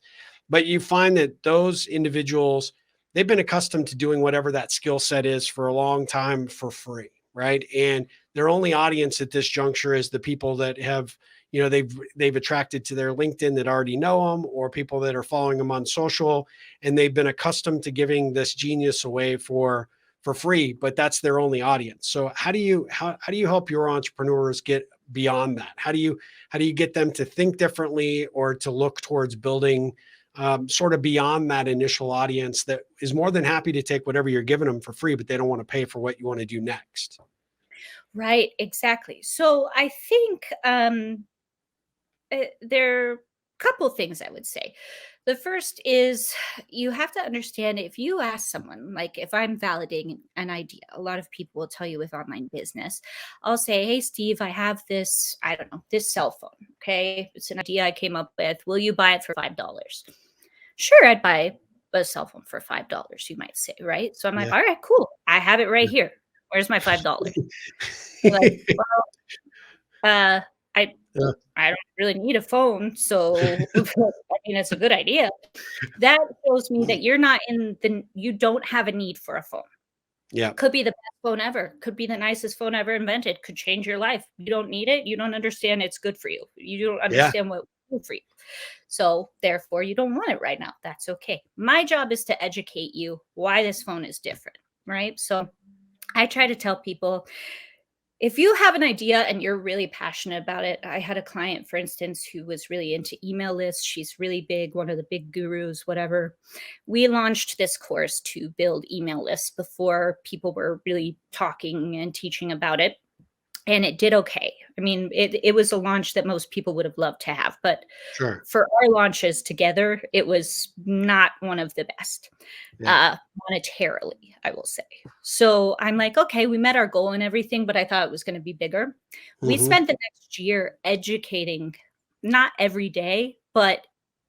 But you find that those individuals, they've been accustomed to doing whatever that skill set is for a long time for free, right? And their only audience at this juncture is the people that have, they've attracted to their LinkedIn that already know them, or people that are following them on social, and they've been accustomed to giving this genius away for free, but that's their only audience. So how do you help your entrepreneurs get beyond that? How do you get them to think differently, or to look towards building sort of beyond that initial audience that is more than happy to take whatever you're giving them for free, but they don't want to pay for what you want to do next? Right, exactly. So I think there are a couple things I would say. The first is you have to understand if you ask someone, like if I'm validating an idea, a lot of people will tell you with online business, I'll say, hey, Steve, I have this, I don't know, this cell phone. Okay. It's an idea I came up with. Will you buy it for $5? Sure, I'd buy a cell phone for $5, you might say, right? So I'm like, Yeah. all right, cool. I have it right here. Where's my $5? They're like, uh, I Yeah. I don't really need a phone, so I mean, it's a good idea. That shows me that you don't have a need for a phone. Yeah. Could be the best phone ever, could be the nicest phone ever invented, could change your life. You don't need it, you don't understand it's good for you. You don't Yeah. understand what it's good for you. So, therefore, you don't want it right now. That's okay. My job is to educate you why this phone is different, right? So, I try to tell people if you have an idea and you're really passionate about it. I had a client, for instance, who was really into email lists. She's really big, one of the big gurus, whatever. We launched this course to build email lists before people were really talking and teaching about it. And it did okay. I mean, it was a launch that most people would have loved to have, but Sure. for our launches together, it was not one of the best, Yeah. uh, monetarily, I will say. So I'm like, okay, we met our goal and everything, but I thought it was going to be bigger. We Hmm. spent the next year educating, not every day, but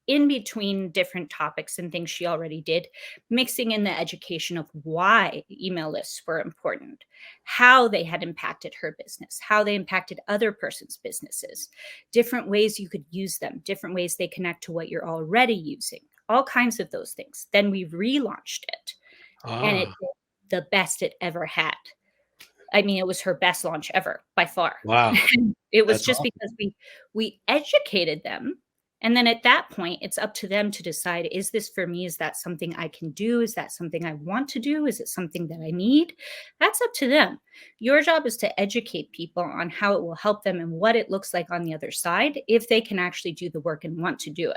in between different topics and things she already did, mixing in the education of why email lists were important, how they had impacted her business, how they impacted other person's businesses, different ways you could use them, different ways they connect to what you're already using, all kinds of those things. Then we relaunched it and it Ah, did the best it ever had. I mean, it was her best launch ever by far. wow. It was That's just awesome. because we educated them, and then at that point, it's up to them to decide, is this for me? Is that something I can do? Is that something I want to do? Is it something that I need? That's up to them. Your job is to educate people on how it will help them and what it looks like on the other side if they can actually do the work and want to do it.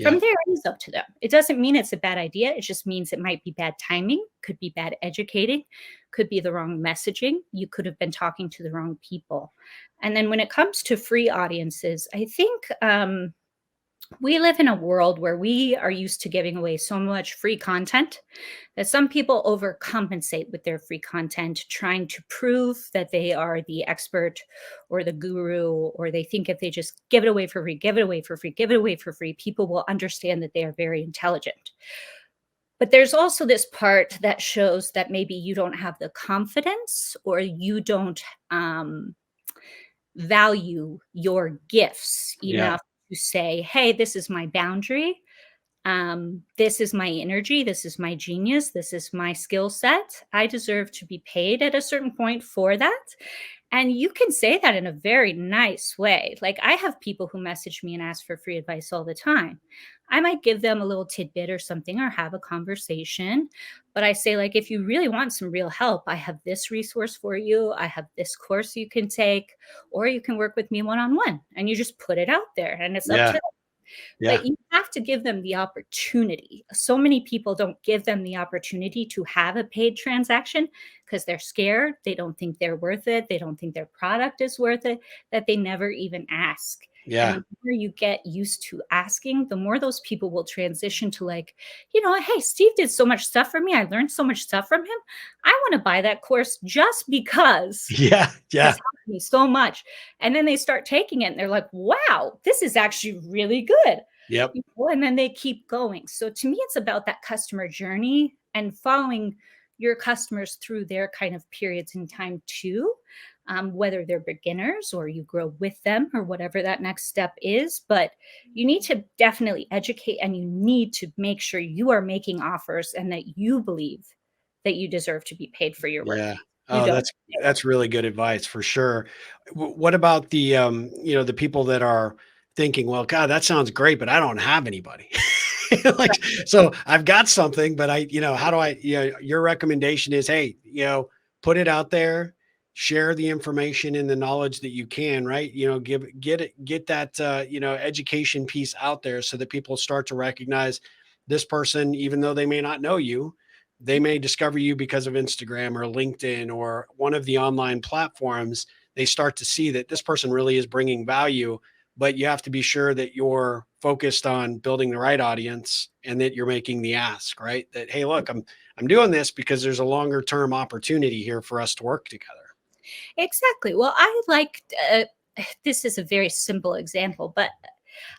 From Yeah. there, it is up to them. It doesn't mean it's a bad idea. It just means it might be bad timing, could be bad educating, could be the wrong messaging. You could have been talking to the wrong people. And then when it comes to free audiences, I think We live in a world where we are used to giving away so much free content that some people overcompensate with their free content, trying to prove that they are the expert or the guru, or they think if they just give it away for free, give it away for free, give it away for free, people will understand that they are very intelligent. But there's also this part that shows that maybe you don't have the confidence, or you don't value your gifts Yeah. enough to say, hey, this is my boundary. This is my energy. This is my genius. This is my skill set. I deserve to be paid at a certain point for that. And you can say that in a very nice way. Like, I have people who message me and ask for free advice all the time. I might give them a little tidbit or something, or have a conversation. But I say, like, if you really want some real help, I have this resource for you. I have this course you can take, or you can work with me one on one. And you just put it out there, and it's up Yeah. to, Yeah. but you have to give them the opportunity. So many people don't give them the opportunity to have a paid transaction because they're scared. They don't think they're worth it. They don't think their product is worth it, that they never even ask. And Yeah. the more you get used to asking, the more those people will transition to, like, hey, Steve did so much stuff for me. I learned so much stuff from him. I want to buy that course just because Yeah. has Yeah. helped me so much. And then they start taking it and they're like, wow, this is actually really good. Yep. And then they keep going. So to me, it's about that customer journey and following your customers through their kind of periods in time too, whether they're beginners or you grow with them or whatever that next step is. But you need to definitely educate, and you need to make sure you are making offers and that you believe that you deserve to be paid for your work. Yeah. You Oh, don't. that's really good advice for sure. What about the the people that are thinking, well, God, that sounds great, but I don't have anybody. Like, so I've got something, but how do I, your recommendation is, hey, put it out there, share the information and the knowledge that you can, right? Get that, education piece out there so that people start to recognize this person, even though they may not know you, they may discover you because of Instagram or LinkedIn or one of the online platforms. They start to see that this person really is bringing value, but you have to be sure that you're focused on building the right audience and that you're making the ask, right? That, hey, look, I'm doing this because there's a longer term opportunity here for us to work together. Exactly. Well, I like, this is a very simple example, but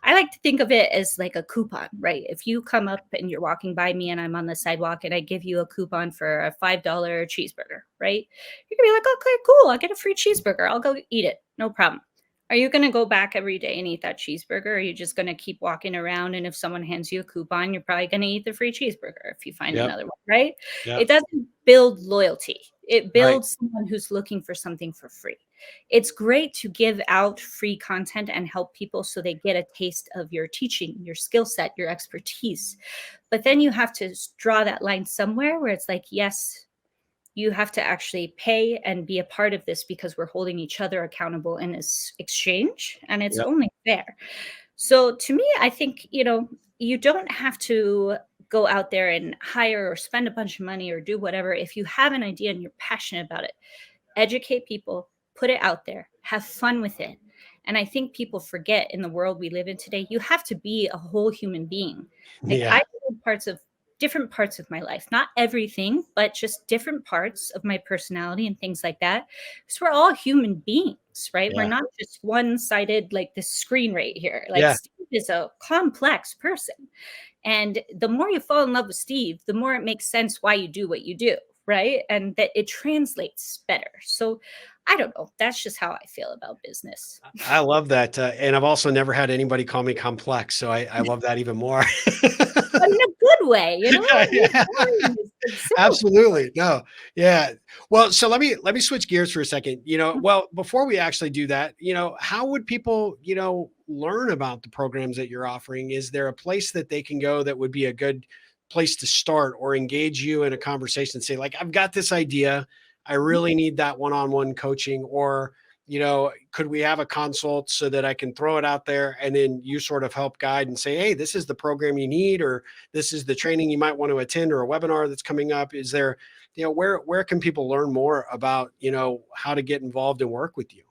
I like to think of it as like a coupon, right? If you come up and you're walking by me and I'm on the sidewalk and I give you a coupon for a $5 cheeseburger, right? You're gonna be like, okay, cool, I'll get a free cheeseburger. I'll go eat it. No problem. Are you gonna go back every day and eat that cheeseburger? Or are you just gonna keep walking around? And if someone hands you a coupon, you're probably gonna eat the free cheeseburger if you find Yep. another one, right? It Yep. doesn't build loyalty. It Right. builds someone who's looking for something for free. It's great to give out free content and help people so they get a taste of your teaching, your skill set, your expertise. But then you have to draw that line somewhere where it's like, yes, you have to actually pay and be a part of this because we're holding each other accountable in this exchange, and it's Yep. only fair. So to me, I think, you don't have to go out there and hire or spend a bunch of money or do whatever. If you have an idea and you're passionate about it, educate people, put it out there, have fun with it. And I think people forget, in the world we live in today, you have to be a whole human being. Like, I Yeah. do different parts of my life, not everything, but just different parts of my personality and things like that. Because we're all human beings, right? We're Yeah. not just one sided, like this screen right here. Like, Yeah. Steve is a complex person. And the more you fall in love with Steve, the more it makes sense why you do what you do, right? And that it translates better. So I don't know. That's just how I feel about business. I love that. And I've also never had anybody call me complex. So I love that even more. But in a good way, You're Yeah. boring. It's simple. Absolutely. No. Yeah. Well, so let me switch gears for a second. Well, before we actually do that, how would people, learn about the programs that you're offering? Is there a place that they can go that would be a good place to start or engage you in a conversation and say, like, I've got this idea. I really need that one-on-one coaching, or, could we have a consult so that I can throw it out there and then you sort of help guide and say, hey, this is the program you need, or this is the training you might want to attend, or a webinar that's coming up? Is there, where can people learn more about, how to get involved and work with you?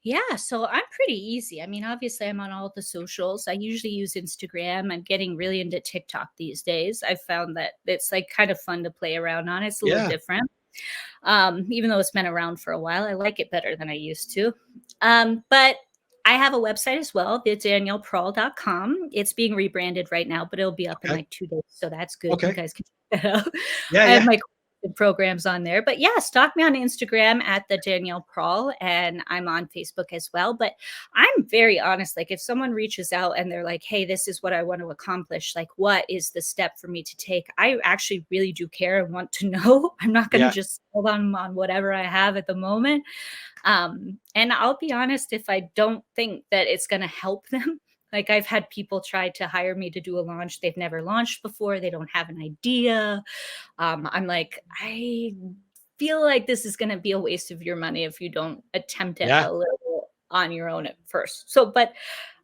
Yeah, so I'm pretty easy. I mean, obviously, I'm on all the socials. I usually use Instagram. I'm getting really into TikTok these days. I found that it's like kind of fun to play around on. It's a little Yeah. different. Even though it's been around for a while, I like it better than I used to. But I have a website as well, the danielleprahl.com. It's being rebranded right now, but it'll be up in Okay. like 2 days. So that's good. You Okay. guys can check that out. Yeah. I have Yeah. my programs on there. But yeah, stalk me on Instagram at the Danielle Prahl, and I'm on Facebook as well. But I'm very honest. Like if someone reaches out and they're like, hey, this is what I want to accomplish, like what is the step for me to take? I actually really do care and want to know. I'm not going to Yeah. just hold on whatever I have at the moment. And I'll be honest, if I don't think that it's going to help them, like I've had people try to hire me to do a launch they've never launched before, they don't have an idea. I'm like, I feel like this is going to be a waste of your money if you don't attempt it Yeah. a little on your own at first. So, but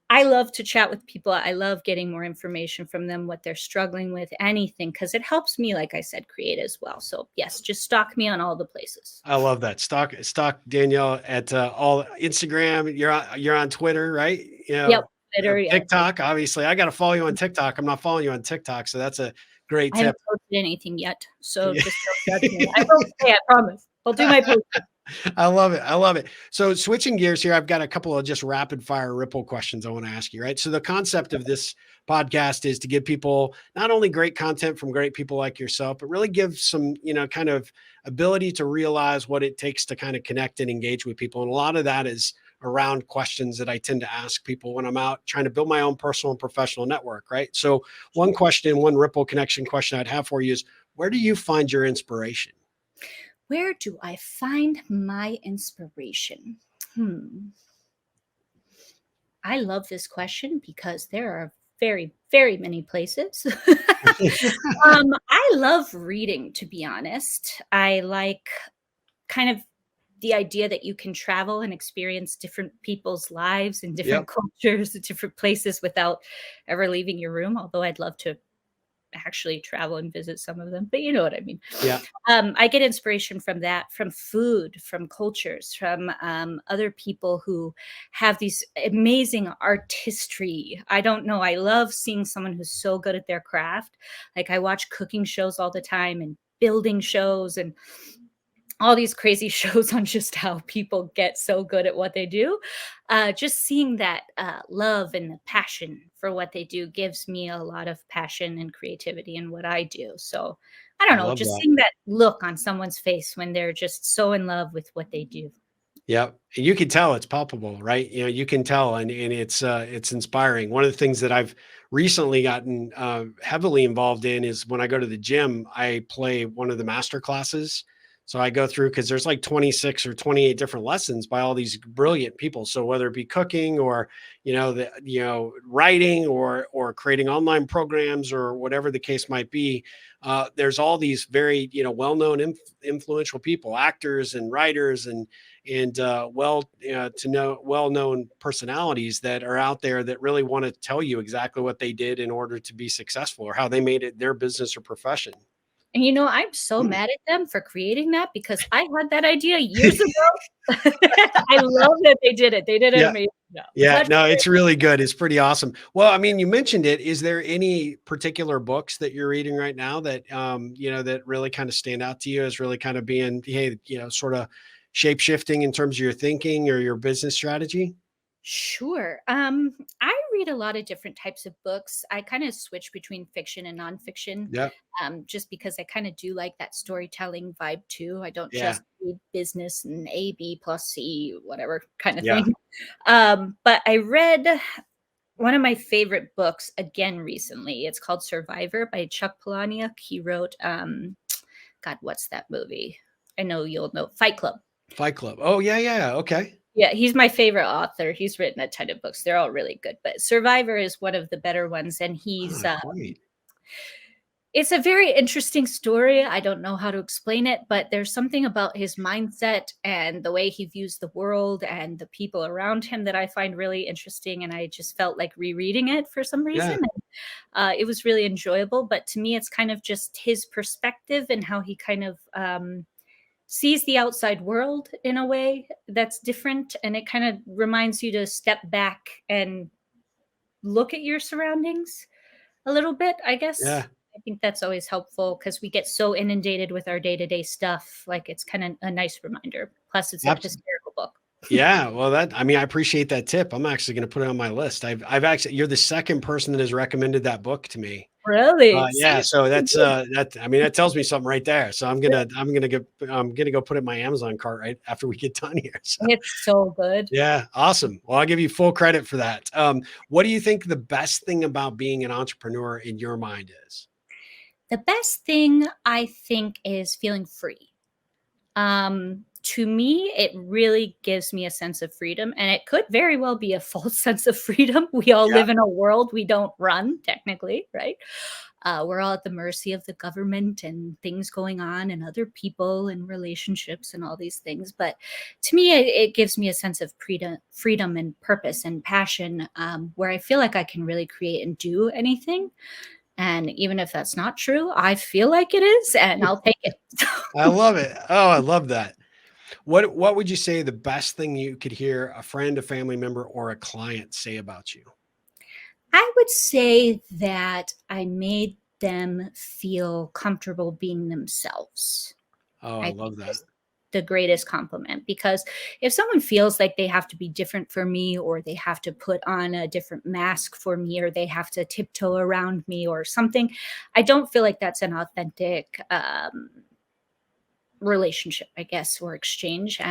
I love to chat with people. I love getting more information from them, what they're struggling with, anything, because it helps me, like I said, create as well. So, yes, just stalk me on all the places. I love that. Stock Danielle at all Instagram. You're on Twitter, right? Yep. Twitter, yeah. TikTok. Obviously, I got to follow you on TikTok. I'm not following you on TikTok, so that's a great I haven't tip. posted anything yet, so Yeah. just don't judge me. I will today, I promise. I'll do my posting. I love it. I love it. So switching gears here, I've got a couple of just rapid fire ripple questions I want to ask you, right? So the concept of this podcast is to give people not only great content from great people like yourself, but really give some, kind of ability to realize what it takes to kind of connect and engage with people. And a lot of that is around questions that I tend to ask people when I'm out trying to build my own personal and professional network, right? So one question, one ripple connection question I'd have for you is, where do you find your inspiration? Where do I find my inspiration? Hmm. I love this question because there are very, very many places. I love reading, to be honest. I like kind of the idea that you can travel and experience different people's lives and different Yep. cultures, different places without ever leaving your room. Although I'd love to actually travel and visit some of them, but you know what I mean. Yeah. I get inspiration from that, from food, from cultures, from other people who have these amazing artistry. I don't know. I love seeing someone who's so good at their craft. Like I watch cooking shows all the time and building shows and all these crazy shows on just how people get so good at what they do. Just seeing that love and the passion for what they do gives me a lot of passion and creativity in what I do. So I I don't know, love just that. seeing that look on someone's face when they're just so in love with what they do. Yeah, and you can tell it's palpable, right? You can tell, and it's inspiring. One of the things that I've recently gotten heavily involved in is when I go to the gym, I play one of the master classes. So I go through because there's like 26 or 28 different lessons by all these brilliant people. So whether it be cooking or writing or creating online programs or whatever the case might be, there's all these very well-known influential people, actors and writers and well-known personalities that are out there that really want to tell you exactly what they did in order to be successful or how they made it their business or profession. And I'm so mad at them for creating that because I had that idea years ago. I love that they did it. They did an Yeah. amazing job. Yeah, Much no, it's really good. It's pretty awesome. Well, I mean, you mentioned it. Is there any particular books that you're reading right now that that really kind of stand out to you as really kind of being, hey, sort of shape shifting in terms of your thinking or your business strategy? Sure. I read a lot of different types of books. I kind of switch between fiction and nonfiction, Yeah. just because I kind of do like that storytelling vibe too. I don't Yeah. just read business and A, B plus C, whatever kind of Yeah. thing. But I read one of my favorite books again recently. It's called Survivor by Chuck Palahniuk. He wrote, God, what's that movie? I know you'll know Fight Club. Fight Club. Oh, yeah, yeah. Okay. Yeah, he's my favorite author. He's written a ton of books. They're all really good, but Survivor is one of the better ones, and Ah, great. it's a very interesting story. I don't know how to explain it, but there's something about his mindset and the way he views the world and the people around him that I find really interesting, and I just felt like rereading it for some Yeah. reason. It was really enjoyable, but to me, it's kind of just his perspective and how he kind of sees the outside world in a way that's different, and it kind of reminds you to step back and look at your surroundings a little bit, I guess. Yeah. I think that's always helpful because we get so inundated with our day-to-day stuff. Like, it's kind of a nice reminder. Plus, it's a hysterical book. Yeah, well, I mean, I appreciate that tip. I'm actually going to put it on my list. I've actually, you're the second person that has recommended that book to me. Really? See? Yeah, so that's that. I mean, that tells me something right there. So I'm gonna go put it in my Amazon cart right after we get done here. So It's so good. yeah, awesome. Well, I'll give you full credit for that. What do you think the best thing about being an entrepreneur in your mind is? The best thing I think is feeling free. To me, it really gives me a sense of freedom, and it could very well be a false sense of freedom. We all Yeah, live in a world we don't run, technically, right? We're all at the mercy of the government and things going on, and other people and relationships and all these things. But to me, it gives me a sense of freedom and purpose and passion, where I feel like I can really create and do anything. And even if that's not true, I feel like it is, and I'll take it. I love it. Oh, I love that. What would you say the best thing you could hear a friend, a family member, or a client say about you? I would say that I made them feel comfortable being themselves. Oh, I I love think that. is the greatest compliment, because if someone feels like they have to be different for me, or they have to put on a different mask for me, or they have to tiptoe around me or something, I don't feel like that's an authentic relationship, I guess, or exchange.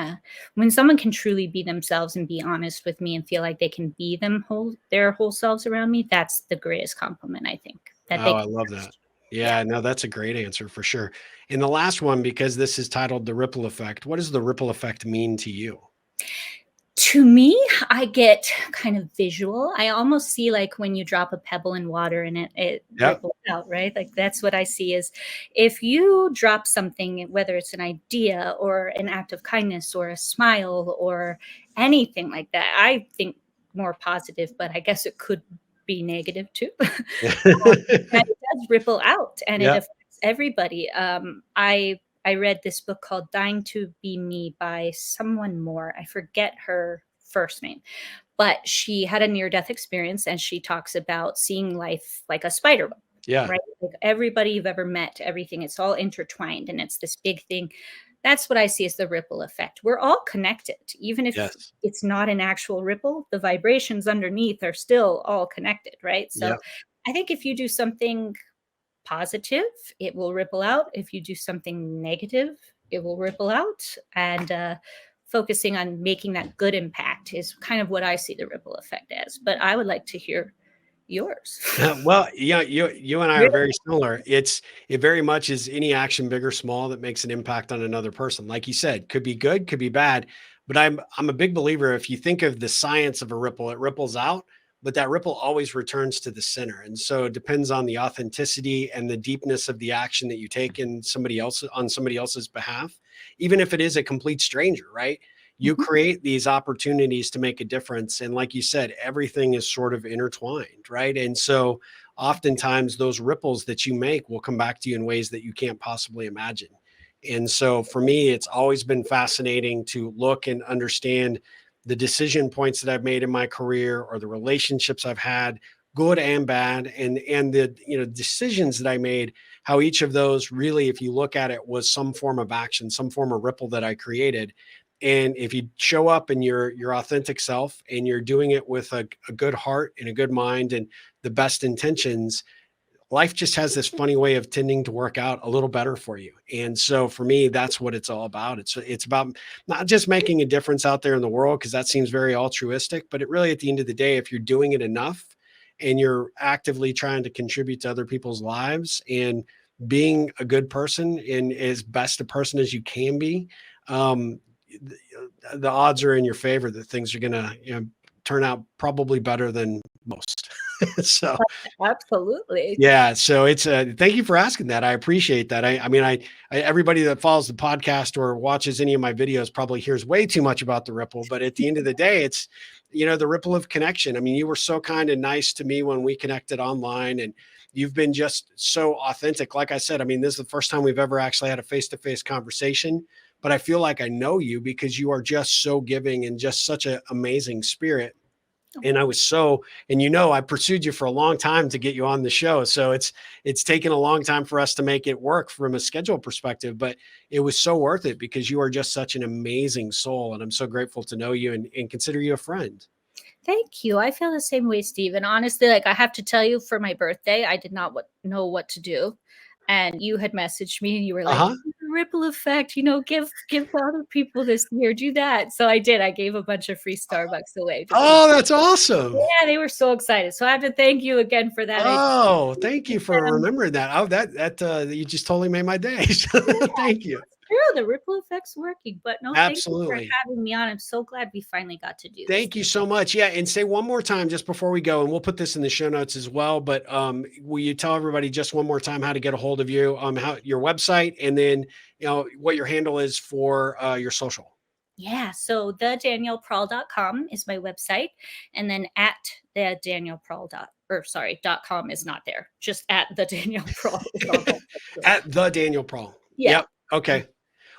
When someone can truly be themselves and be honest with me and feel like they can be their whole selves around me, that's the greatest compliment, I think, that they Oh, I can love that. trust. Yeah. Yeah, no, that's a great answer for sure. And the last one, because this is titled The Ripple Effect, what does the ripple effect mean to you? To me, I get kind of visual. I almost see like when you drop a pebble in water and it Yep. ripples out, right? Like, that's what I see is, if you drop something, whether it's an idea or an act of kindness or a smile or anything like that, I think more positive, but I guess it could be negative too. And it does ripple out, and it Yep. affects everybody. I read this book called Dying to Be Me by someone more. I forget her first name, but she had a near death experience, and she talks about seeing life like a spider web, Yeah. right? Like, everybody you've ever met, everything, it's all intertwined and it's this big thing. That's what I see as the ripple effect. We're all connected. Even if Yes. it's not an actual ripple, the vibrations underneath are still all connected, right? So Yep. I think if you do something positive, it will ripple out. If you do something negative, it will ripple out. And focusing on making that good impact is kind of what I see the ripple effect as. But I would like to hear yours. Well, yeah, you and I are Really? very similar. It very much is any action, big or small, that makes an impact on another person. Like you said, could be good, could be bad. But I'm a big believer. If you think of the science of a ripple, it ripples out, but that ripple always returns to the center. And so it depends on the authenticity and the deepness of the action that you take in somebody else's behalf, even if it is a complete stranger, right? You Mhm. create these opportunities to make a difference. And like you said, everything is sort of intertwined, right? And so oftentimes those ripples that you make will come back to you in ways that you can't possibly imagine. And so for me, it's always been fascinating to look and understand the decision points that I've made in my career or the relationships I've had, good and bad, and the decisions that I made, how each of those really, if you look at it, was some form of action, some form of ripple that I created. And if you show up in your authentic self and you're doing it with a good heart and a good mind and the best intentions, life just has this funny way of tending to work out a little better for you. And so for me, that's what it's all about. It's about not just making a difference out there in the world, because that seems very altruistic, but it really, at the end of the day, if you're doing it enough and you're actively trying to contribute to other people's lives and being a good person and as best a person as you can be, um, the odds are in your favor that things are going to turn out probably better than most. So Absolutely. yeah, so it's thank you for asking that. I appreciate that. I mean, everybody that follows the podcast or watches any of my videos probably hears way too much about the ripple, but at the end of the day, it's the ripple of connection. I mean, you were so kind and nice to me when we connected online, and you've been just so authentic. Like I said, I mean, this is the first time we've ever actually had a face-to-face conversation, but I feel like I know you because you are just so giving and just such an amazing spirit. And I was so, and I pursued you for a long time to get you on the show. So it's taken a long time for us to make it work from a schedule perspective, but it was so worth it because you are just such an amazing soul. And I'm so grateful to know you and consider you a friend. Thank you. I feel the same way, Steve. And honestly, like I have to tell you, for my birthday, I did not know what to do. And you had messaged me and you were like, Uh-huh. ripple effect, give to other people this year, do that. So I did. I gave a bunch of free Starbucks away to people. Oh, that's awesome. Yeah, they were so excited. So I have to thank you again for that. Oh, thank you for remembering that. Oh, you just totally made my day. Thank you. True, the ripple effect's working. But no, thank you for Absolutely. having me on. I'm so glad we finally got to do this. Thank you so much. Yeah, and say one more time just before we go, and we'll put this in the show notes as well. But will you tell everybody just one more time how to get a hold of you, how your website, and then what your handle is for your social. Yeah, so thedanielleprahl.com is my website. And then at the Danielle Prahl dot com is not there. Just at the Danielle Prahl is all that. At the Danielle Prahl. Yeah. Yep. Okay.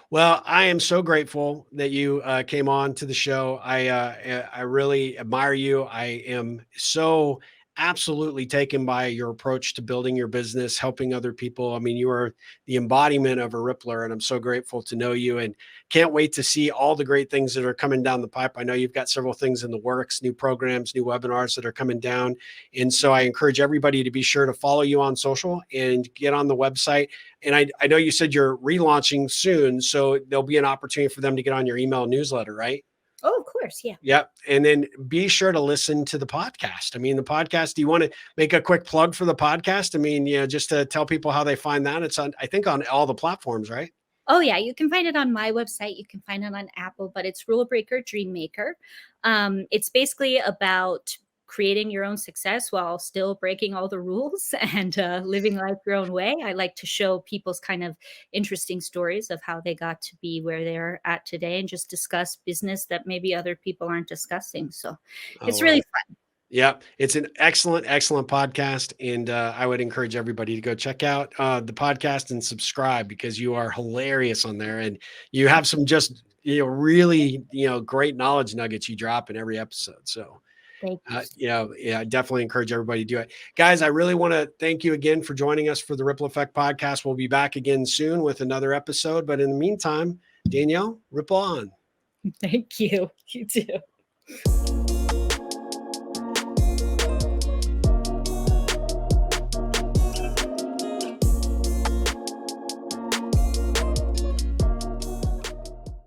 Well, I am so grateful that you came on to the show. I really admire you. I am so absolutely taken by your approach to building your business, helping other people. I mean, you are the embodiment of a Rippler, and I'm so grateful to know you and can't wait to see all the great things that are coming down the pipe. I know you've got several things in the works, new programs, new webinars that are coming down. And so I encourage everybody to be sure to follow you on social and get on the website. And I know you said you're relaunching soon, so there'll be an opportunity for them to get on your email newsletter, right? Oh, of course. Yeah. Yep. And then be sure to listen to the podcast. I mean, the podcast, do you want to make a quick plug for the podcast? I mean, just to tell people how they find that. It's on, I think, on all the platforms, right? Oh, yeah. You can find it on my website. You can find it on Apple, but it's Rule Breaker Dream Maker. It's basically about creating your own success while still breaking all the rules and living life your own way. I like to show people's kind of interesting stories of how they got to be where they're at today and just discuss business that maybe other people aren't discussing. So it's All really right. fun. Yeah, it's an excellent, excellent podcast. And I would encourage everybody to go check out the podcast and subscribe because you are hilarious on there. And you have some just, really, great knowledge nuggets you drop in every episode. So, Thank you. yeah, I definitely encourage everybody to do it. Guys, I really want to thank you again for joining us for the Ripple Effect podcast. We'll be back again soon with another episode. But in the meantime, Danielle, ripple on. Thank you. You too.